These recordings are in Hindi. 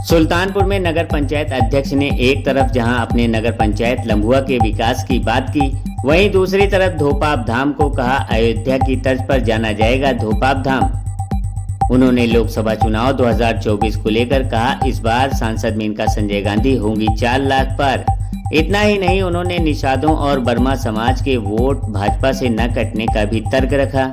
सुल्तानपुर में नगर पंचायत अध्यक्ष ने एक तरफ जहां अपने नगर पंचायत लम्बुआ के विकास की बात की, वहीं दूसरी तरफ धोपाप धाम को कहा अयोध्या की तर्ज पर जाना जाएगा धोपाप धाम। उन्होंने लोकसभा चुनाव 2024 को लेकर कहा, इस बार सांसद मेनका संजय गांधी होंगी 4 लाख पार। इतना ही नहीं, उन्होंने निषादों और वर्मा समाज के वोट भाजपा से न कटने का भी तर्क रखा।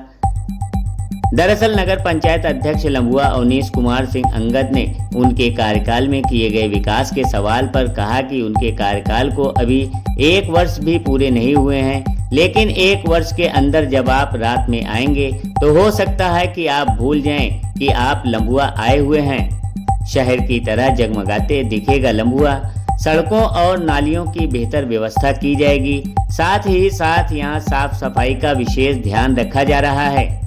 दरअसल नगर पंचायत अध्यक्ष लम्बुआ अवनीश कुमार सिंह अंगद ने उनके कार्यकाल में किए गए विकास के सवाल पर कहा कि उनके कार्यकाल को अभी 1 वर्ष भी पूरे नहीं हुए हैं, लेकिन 1 वर्ष के अंदर जब आप रात में आएंगे तो हो सकता है कि आप भूल जाएं कि आप लम्बुआ आए हुए हैं। शहर की तरह जगमगाते दिखेगा लम्बुआ, सड़कों और नालियों की बेहतर व्यवस्था की जाएगी, साथ ही साथ यहाँ साफ सफाई का विशेष ध्यान रखा जा रहा है।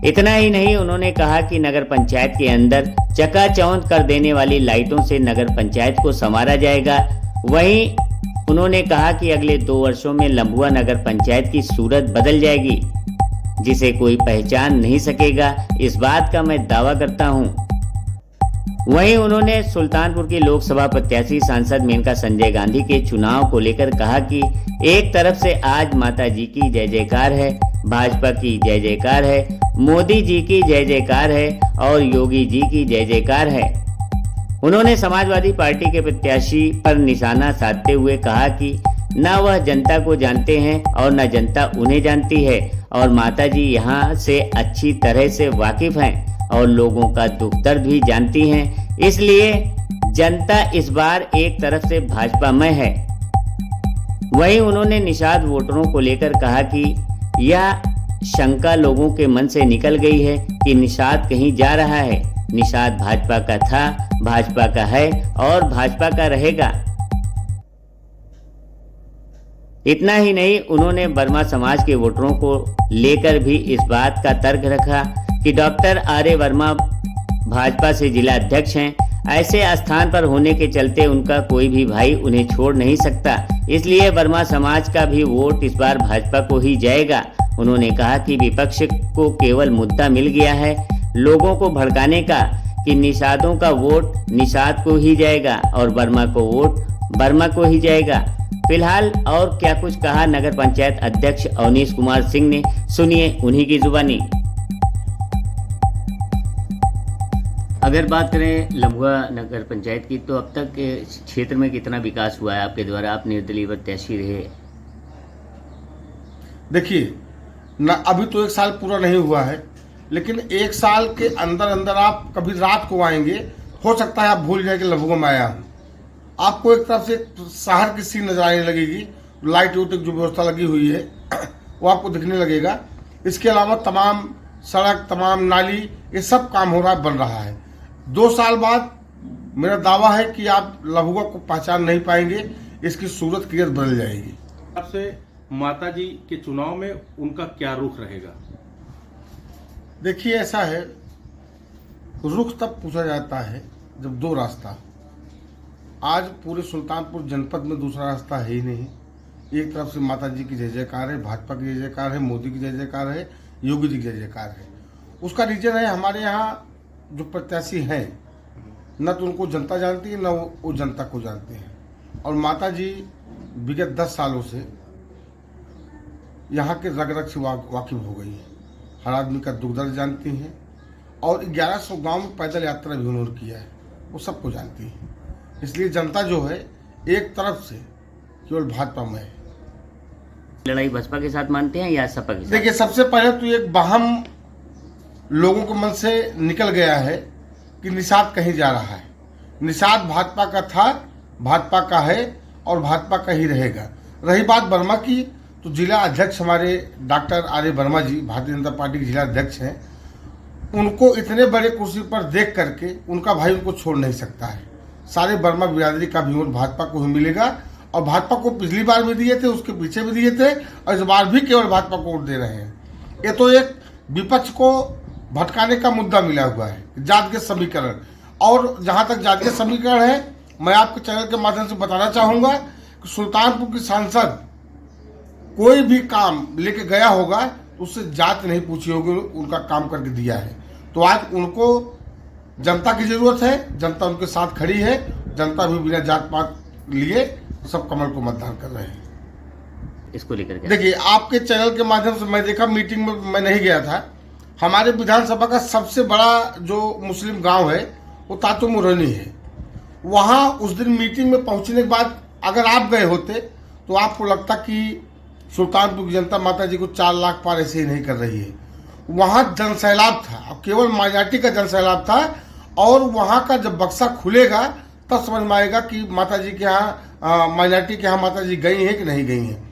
इतना ही नहीं, उन्होंने कहा कि नगर पंचायत के अंदर चकाचौंध कर देने वाली लाइटों से नगर पंचायत को संवारा जाएगा। वहीं उन्होंने कहा कि अगले 2 वर्षों में लम्बुआ नगर पंचायत की सूरत बदल जाएगी, जिसे कोई पहचान नहीं सकेगा, इस बात का मैं दावा करता हूं। वहीं उन्होंने सुल्तानपुर की लोकसभा प्रत्याशी सांसद मेनका संजय गांधी के चुनाव को लेकर कहा कि एक तरफ से आज माता जी की जय जयकार है, भाजपा की जय जयकार है, मोदी जी की जय जयकार है और योगी जी की जय जयकार है। उन्होंने समाजवादी पार्टी के प्रत्याशी पर निशाना साधते हुए कहा कि न वह जनता को जानते हैं और न जनता उन्हें जानती है, और माता जी यहाँ से अच्छी तरह से वाकिफ हैं और लोगों का दुख दर्द भी जानती हैं, इसलिए जनता इस बार एक तरफ से भाजपा में है। वहीं उन्होंने निषाद वोटरों को लेकर कहा कि यह शंका लोगों के मन से निकल गई है कि निषाद कहीं जा रहा है। निषाद भाजपा का था, भाजपा का है और भाजपा का रहेगा। इतना ही नहीं, उन्होंने वर्मा समाज के वोटरों को लेकर भी इस बात का तर्क रखा कि डॉक्टर आर्य वर्मा भाजपा से जिला अध्यक्ष हैं, ऐसे स्थान पर होने के चलते उनका कोई भी भाई उन्हें छोड़ नहीं सकता, इसलिए वर्मा समाज का भी वोट इस बार भाजपा को ही जाएगा। उन्होंने कहा कि विपक्ष को केवल मुद्दा मिल गया है लोगों को भड़काने का कि निषादों का वोट निषाद को ही जाएगा और वर्मा को वोट वर्मा को ही जाएगा। फिलहाल और क्या कुछ कहा नगर पंचायत अध्यक्ष अवनीश कुमार सिंह ने, सुनिए उन्हीं की जुबानी। अगर बात करें लम्बुआ नगर पंचायत की, तो अब तक क्षेत्र में कितना विकास हुआ है आपके द्वारा, आप निर्दलीय प्रत्याशी रहे? देखिए ना, अभी तो 1 साल पूरा नहीं हुआ है, लेकिन 1 साल के अंदर अंदर आप कभी रात को आएंगे, हो सकता है आप भूल जाए कि लम्बुआ में आया हूँ। आपको एक तरफ से शहर की सीन नजर आने लगेगी, लाइट वाइट जो व्यवस्था लगी हुई है वो आपको दिखने लगेगा। इसके अलावा तमाम सड़क, तमाम नाली, ये सब काम हो रहा, बन रहा है। 2 साल बाद मेरा दावा है कि आप लम्बुआ को पहचान नहीं पाएंगे, इसकी सूरत क्लियर बदल जाएगी। आपसे माता जी के चुनाव में उनका क्या रुख रहेगा? देखिए ऐसा है, रुख तब पूछा जाता है जब 2 रास्ता। आज पूरे सुल्तानपुर जनपद में दूसरा रास्ता है ही नहीं। एक तरफ से माता जी की जय जयकार है, भाजपा की जय जयकार है, मोदी की जय जयकार है, योगी जी की जय जयकार है। उसका रीजन है हमारे यहाँ जो प्रत्याशी हैं, न तो उनको जनता जानती है, न वो जनता को जानते हैं। और माता जी विगत 10 सालों से यहाँ के रग रग से वाकिफ हो गई है, हर आदमी का दुख दर्द जानती हैं, और 1100 गांव में पैदल यात्रा भी उन्होंने किया है, वो सबको जानती है। इसलिए जनता जो है एक तरफ से केवल भाजपा में है। लड़ाई भाजपा के साथ मानते हैं या सपा के साथ? देखिए, सबसे पहले तो एक वहम लोगों के मन से निकल गया है कि निषाद कहीं जा रहा है। निषाद भाजपा का था, भाजपा का है और भाजपा का ही रहेगा। रही बात वर्मा की, तो जिला अध्यक्ष हमारे डॉक्टर आर्य वर्मा जी भारतीय जनता पार्टी के जिला अध्यक्ष हैं। उनको इतने बड़े कुर्सी पर देख करके उनका भाई उनको छोड़ नहीं सकता है। सारे वर्मा बिरादरी का भी वोट भाजपा को ही मिलेगा, और भाजपा को पिछली बार भी दिए थे, उसके पीछे भी दिए थे, और इस बार भी केवल भाजपा को वोट दे रहे हैं। ये तो एक विपक्ष को भटकाने का मुद्दा मिला हुआ है, जातीय समीकरण। और जहां तक जातीय समीकरण है, मैं आपके चैनल के माध्यम से बताना चाहूंगा कि सुल्तानपुर की सांसद कोई भी काम लेके गया होगा तो उससे जात नहीं पूछी होगी, उनका काम करके दिया है। तो आज उनको जनता की जरूरत है, जनता उनके साथ खड़ी है, जनता भी बिना जात पात लिए सब कमल को मतदान कर रहे हैं। इसको लेकर के देखिए, आपके चैनल के माध्यम से मैं देखा, मीटिंग में मैं नहीं गया था। हमारे विधानसभा का सबसे बड़ा जो मुस्लिम गांव है वो तातो मुरैनी है। वहां उस दिन मीटिंग में पहुंचने के बाद अगर आप गए होते तो आपको लगता कि सुल्तानपुर की जनता माता जी को 4 लाख पार ऐसे ही नहीं कर रही है। वहां जनसैलाब था, अब केवल माइनॉरिटी का जनसैलाब था, और वहां का जब बक्सा खुलेगा तब समझ में आएगा कि माता जी के यहाँ, माइनॉरिटी के यहाँ माता जी गई हैं कि नहीं गई हैं।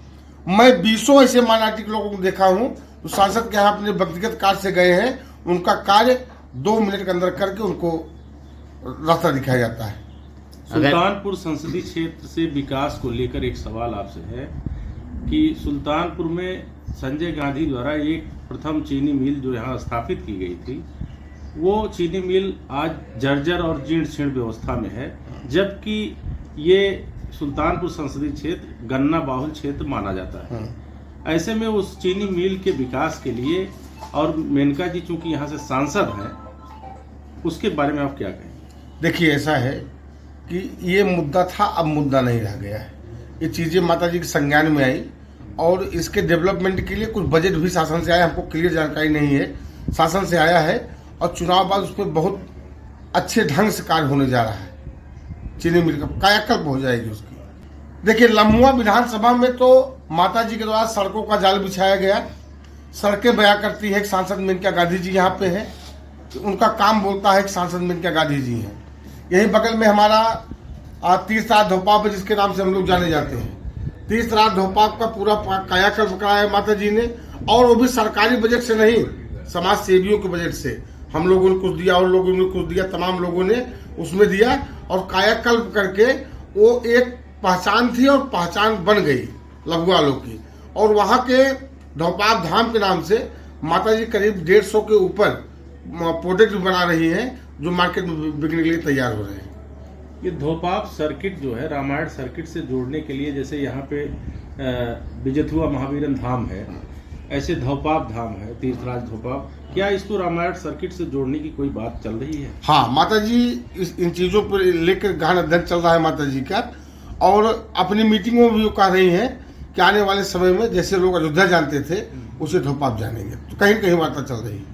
मैं 20 ऐसे माइनॉरिटी के लोगों को देखा हूं जो सांसद के यहाँ अपने व्यक्तिगत कार्य से गए हैं, उनका कार्य 2 मिनट के अंदर करके उनको रास्ता दिखाया जाता है। सुल्तानपुर संसदीय क्षेत्र से विकास को लेकर एक सवाल आपसे है कि सुल्तानपुर में संजय गांधी द्वारा एक प्रथम चीनी मिल जो यहाँ स्थापित की गई थी, वो चीनी मिल आज जर्जर और जीर्ण शीर्ण व्यवस्था में है, जबकि ये सुल्तानपुर संसदीय क्षेत्र गन्ना बाहुल क्षेत्र माना जाता है। ऐसे में उस चीनी मिल के विकास के लिए, और मेनका जी चूंकि यहाँ से सांसद हैं, उसके बारे में आप क्या कहें? देखिए, ऐसा है कि ये मुद्दा था, अब मुद्दा नहीं रह गया है। ये चीज़ें माता जी के संज्ञान में आई और इसके डेवलपमेंट के लिए कुछ बजट भी शासन से आया, हमको क्लियर जानकारी नहीं है, शासन से आया है, और चुनाव बाद उस पर बहुत अच्छे ढंग से कार्य होने जा रहा है। चीनी मिल का कायाकल्प हो जाएगी उसकी। देखिए, लम्हुआ विधानसभा में तो माता जी के द्वारा सड़कों का जाल बिछाया गया। सड़कें बयां करती है कि सांसद मेनका गांधी जी यहाँ पे है, उनका काम बोलता है कि सांसद मेनका गांधी जी हैं। यही बगल में हमारा तीर्थराज धोपाप, जिसके नाम से हम लोग जाने जाते हैं, तीर्थराज धोपाप का पूरा कायाकल्प कराया है माता जी ने, और वो भी सरकारी बजट से नहीं, समाज सेवियों के बजट से। हम लोगों ने कुछ दिया और लोगों ने कुछ दिया, तमाम लोगों ने उसमें दिया, और कायाकल्प करके वो एक पहचान थी और पहचान बन गई लम्हुआ लोग की। और वहाँ के धोपाप धाम के नाम से माता जी करीब 150 के ऊपर प्रोडक्ट भी बना रही हैं, जो मार्केट में बिकने के लिए तैयार हो रहे हैं। ये धोपाप सर्किट जो है रामायण सर्किट से जोड़ने के लिए, जैसे यहाँ पे बिजथुआ महावीरन धाम है, ऐसे धोपाप धाम है, तीर्थराज धोपाप, क्या इसको रामायण सर्किट से जोड़ने की कोई बात चल रही है? हाँ, माता जी इन चीज़ों पर लेकर गहन अध्ययन चल रहा है माता जी का, और अपनी मीटिंगों में भी वो कह रही हैं कि आने वाले समय में जैसे लोग अयोध्या जानते थे उसे धोपाप जानेंगे। तो कहीं न कहीं वार्ता चल रही है।